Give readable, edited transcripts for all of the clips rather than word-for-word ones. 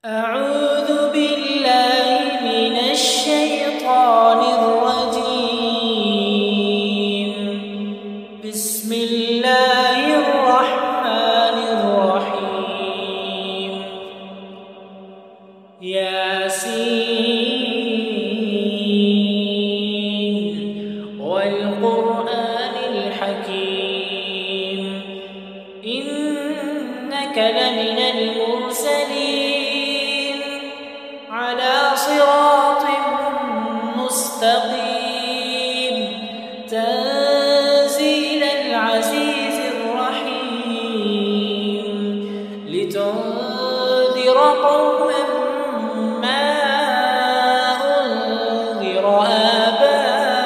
أعوذ بالله من الشيطان الرجيم. بسم الله الرحمن الرحيم. ياسين والقرآن الحكيم إنك لمن المرسلين على صراط مستقيم تنزيل العزيز الرحيم لتنذر قوما ما أنذر آباؤهم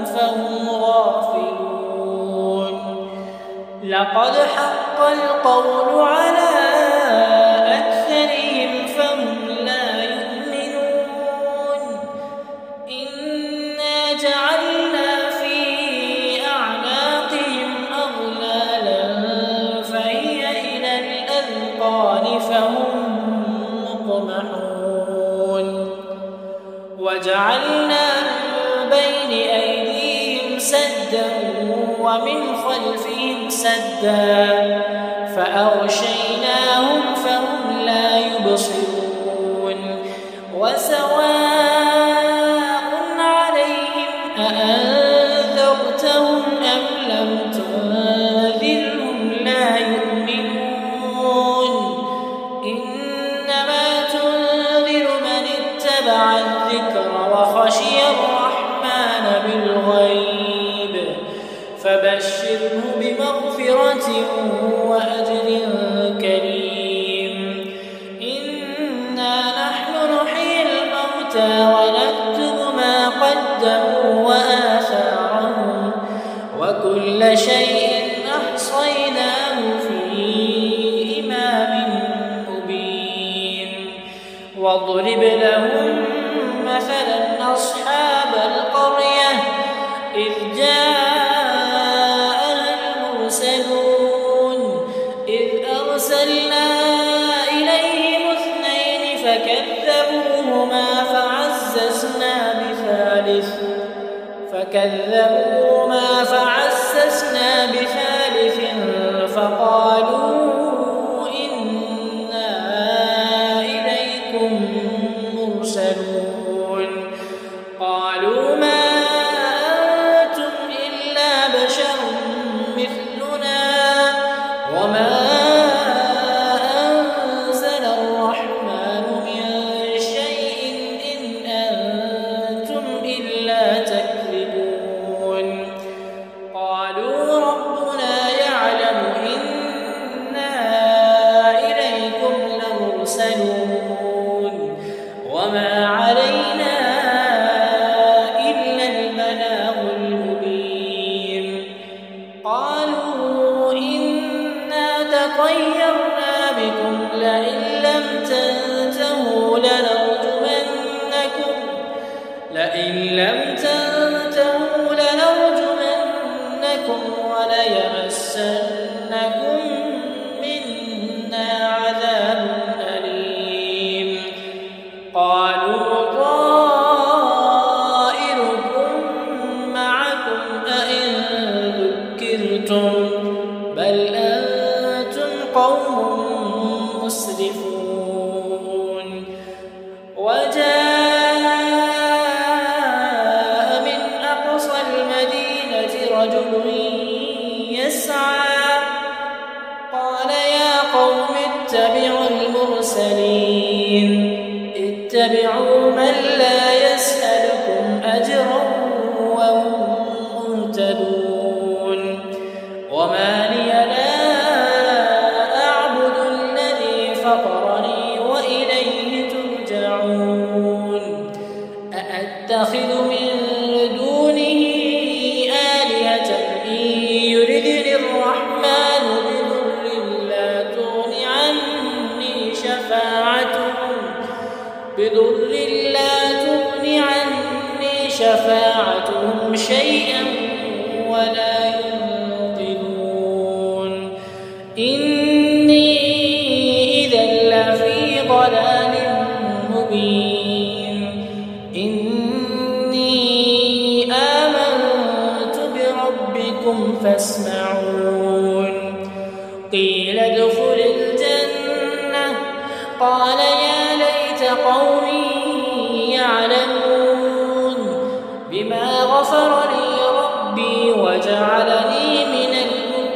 فهم غافلون. لقد حق القول على جعلنا في أعناقهم أغلالا فهي إلى الأذقان فهم مقمحون. وجعلنا من بين أيديهم سدا ومن خلفهم سدا فأغشيناهم فهم لا يبصرون. أأنذرتهم أم لم تنذرهم لا يؤمنون. إنما تنذر من اتبع الذكر وخشي الرحمن بالغيب فبشره بمغفرة وأجر كريم. إنا نحن نحيي الموتى ونكتب ما قدموا وآثارهم وكل شيء أحصيناه في إمام مبين. واضرب لهم مثلا أصحاب القرية إذ جاءها المرسلون إذ أرسلنا إليهم اثنين فكذبوهما فعززنا بثالث فقالوا إنا إليكم مرسلون. قالوا ما أنتم إلا بشر مثلنا وما أنزل الرحمن من شيء إن أنتم إلا تكذبون. قالوا ربنا يعلم إنا إليكم لمرسلون وما علينا إلا البلاغ المبين. قالوا إنا تطيرنا بكم لئن لم تنتهوا لنرجمنكم وليمسنكم منا عذاب أليم. قالوا طائركم معكم أئن ذكرتم بل أنتم قوم مسرفون. رجل يسعى قال يا قوم اتبعوا المرسلين اتبعوا من لا يسألكم أجرا وهم مهتدون. وما لي لا أعبد الذي فطرني وإليه ترجعون. أأتخذ من دونه يردني الرحمن بضر لا تغني عني شفاعتهم شيئا ولا ينقذون. إني إذا قال يا ليت قومي يعلمون بما غفر لي ربي وجعلني من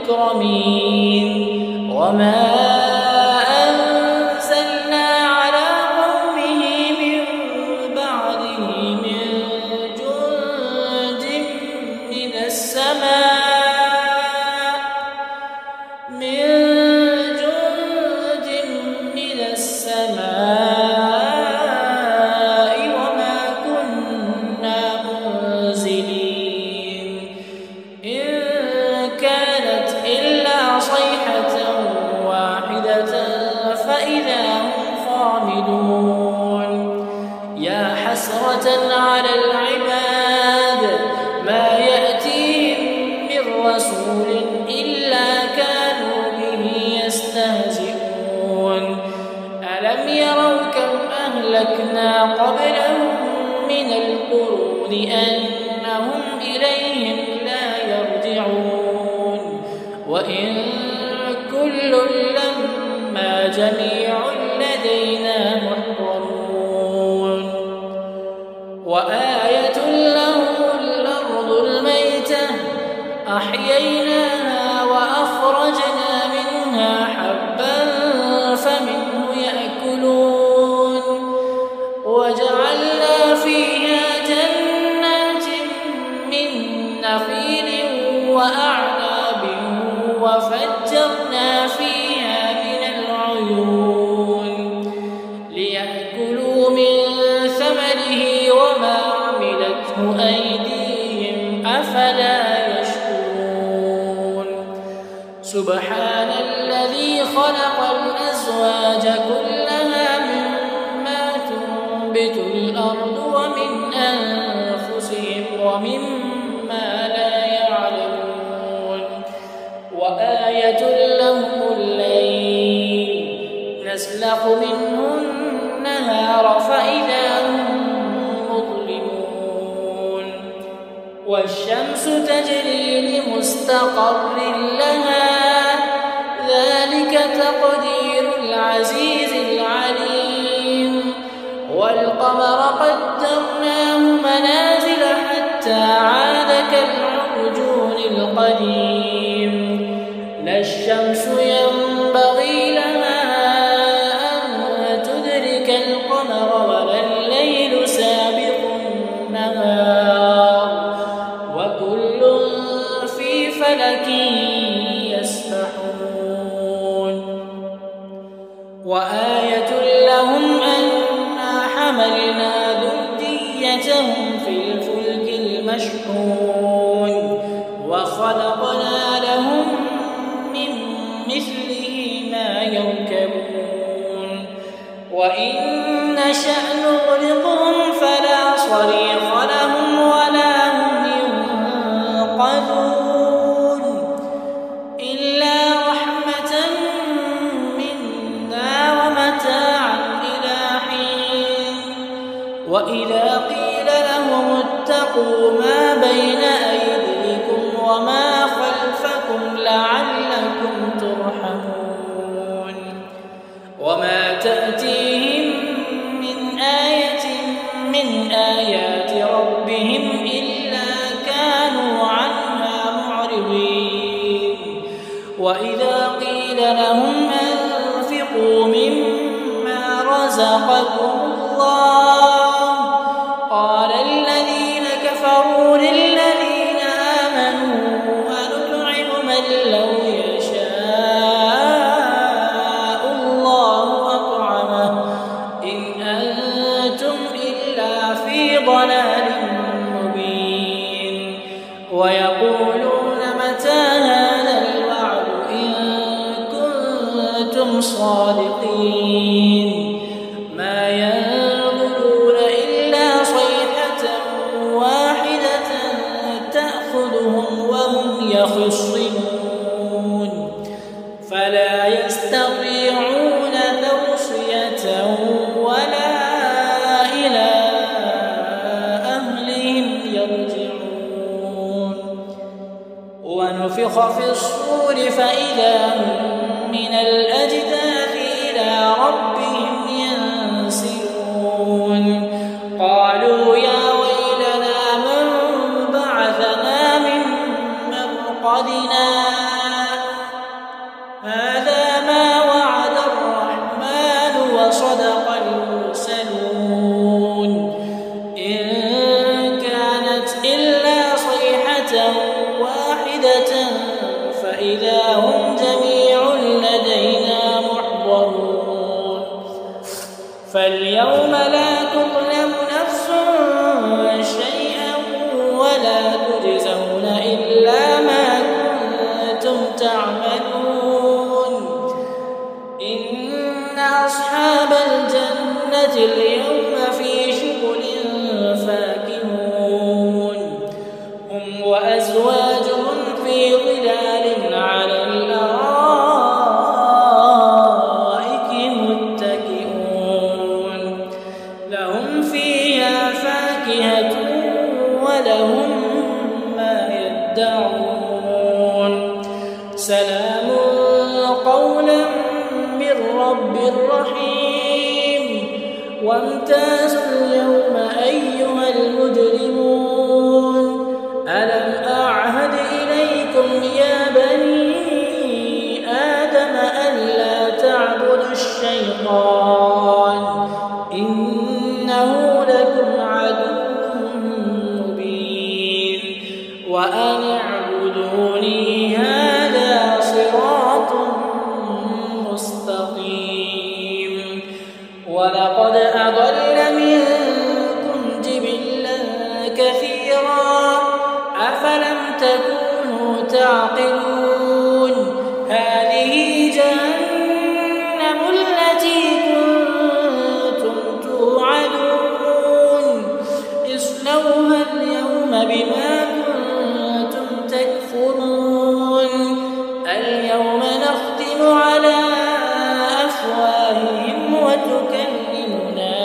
المكرمين وما أنزلنا على قومه من بعده من جند من السماء وما كنا منزلين إن كانت إلا صيحة واحدة فإذا هم خامدون يا حسرة على العباد ما يأتيهم من رسول إلا كانوا به يستهزئون ألم يروا كم أهلكنا قبلهم من القرون أنهم إليهم لا يرجعون وإن كل لما جميع لدينا محضرون وآية لهم الأرض الميتة أحييناها وأخرجنا منها حبا فمنه يأكلون وجعلنا فيها جنات من نخيل وأعناب وفجرنا فيها من العيون ليأكلوا من ثمره وما عملته أيديهم أفلا يشكرون سبحان الذي خلق الأزواج كلها مما تنبت الأرض ومن أنفسهم ومما لا يعلمون وآية لهم الليل نسلخ منه النهار فإذا هم مظلمون والشمس تجري لمستقر لها ذلك تقدير العزيز العليم والقمر قدرناه منازل حتى عاد كالعرجون القديم لا الشمس ينبغي لها أن تدرك القمر ولا الليل سابق النهار وكل في فلك يسبحون وآية لهم أنا حملنا ذريتهم في الفلك المشحون وخلقنا لهم من مثله ما يركبون وإن نشأ نغرقهم فلا صريخ لهم ولا هم ينقذون إلا رحمة منا ومتاعا إلى حين وإذا قيل لهم اتقوا ما بين أيديكم وما خلفكم لعلكم ترحمون وما تأتيهم من آية من آيات ربهم إلا كانوا عنها معرضين وإذا قيل لهم أنفقوا مما رزقكم الله قال الذين كفروا للذين آمنوا أنطعم من لو يشاء الله أطعمه إن أنتم إلا في ضلال مبين ويقولون متى هذا الوعد إن كنتم صادقين ما ينظرون إلا صيحة واحدة تأخذهم وهم يخصمون فلا يستطيعون توصية ولا إلى أهلهم يرجعون ونفخ في الصور فإذا هم من الأجداث إلى ربهم فاليوم لا تظلم نفس شيئا ولا تجزون إلا ما كنتم تعملون. إن أصحاب الجنة اليوم في شغل فاكهون هم وأزواجهم في ظلال على الأرائك متكئون لهم فيها فاكهة ولهم ما يدعون سلام قولا من رب رحيم. وامتازوا اليوم أيها المجرمون ألم أعهد إليكم يا بني آدم ألا تعبدوا الشيطان إنه لكم عدو مبين وأن اعبدوني هذا صراط مستقيم. ولقد أضل منكم جبلا كثيرا أفلم تكونوا تعقلون. هذه جهنم التي كنتم توعدون اصلوها اليوم بما كنتم تكفرون. اليوم نختم على أفواههم وتكلمنا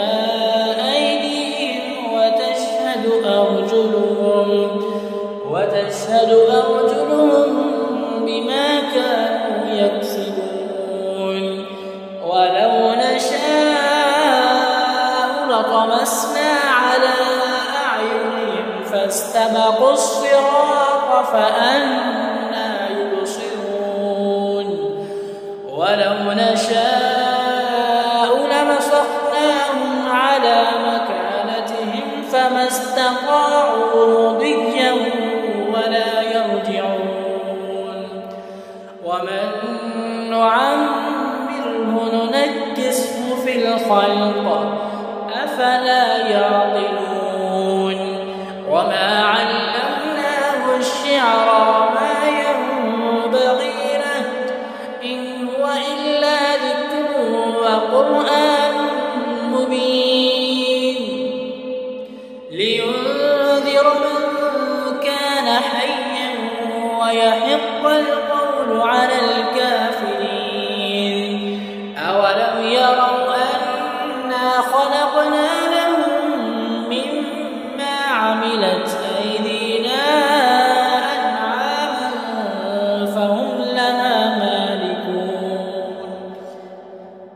أيديهم وتشهد أرجلهم بما كانوا يكسبون. ولو نشاء لطمسنا على أعينهم فاستبقوا الصراط فأنى يبصرون. ولو نشاء لمسخناهم على مكانتهم فما استطاعوا مضيا ولا يرجعون. ومن نعمره ننكسه في الخلق أفلا يعقلون. وما علمناه الشعر ما ينبغي له إن هو إلا ذكر وقرآن مبين لينذر من كان حيا ويحق القول على الكافرين. أولم يروا أنا خلقنا لهم مما عملت أيدينا أنعاما فهم لها مالكون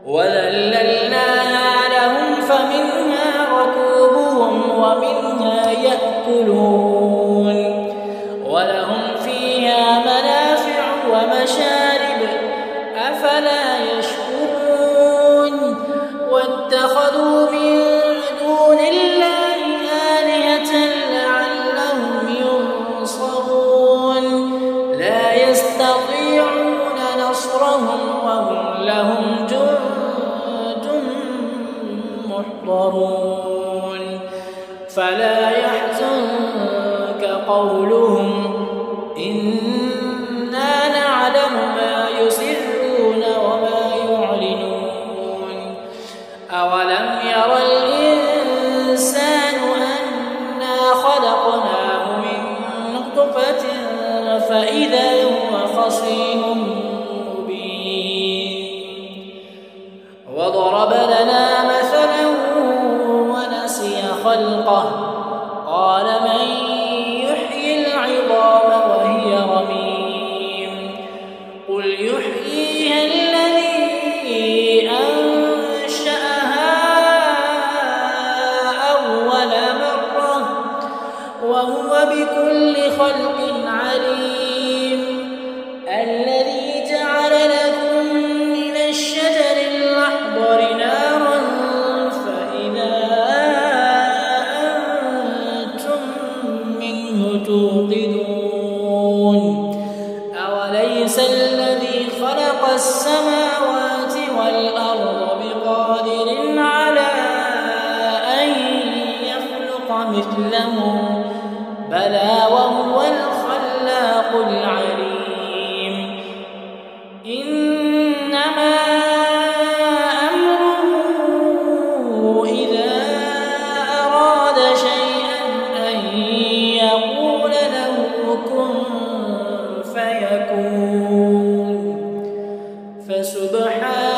وذللناها لهم فمنها ركوبهم ومنها يأكلون ولهم فيها منافع ومشارب أفلا يشكرون. واتخذوا من دون الله آلهة لعلهم ينصرون لا يستطيعون نصرهم وهم لهم جند محضرون. فلا يحزنك قولهم إنا نعلم ما يسرون وما يعلنون. أولم ير الإنسان أنا خلقناه من نطفة فإذا هو خصيم مبين. وضرب لنا مثلا ونسي خلقه قال من يحيي العظام وهي رميم قل يحييها الذي أنشأها أول مرة وهو بكل خلق عليم. الذي جعل لكم من الشجر الأخضر نارا فإذا أنتم منه توقدون. أوليس الذي خلق السماوات والأرض بقادر على مثله بلى وهو الخلاق العليم إنما أمره إذا أراد شيئا أن يقول له كن فيكون فسبحان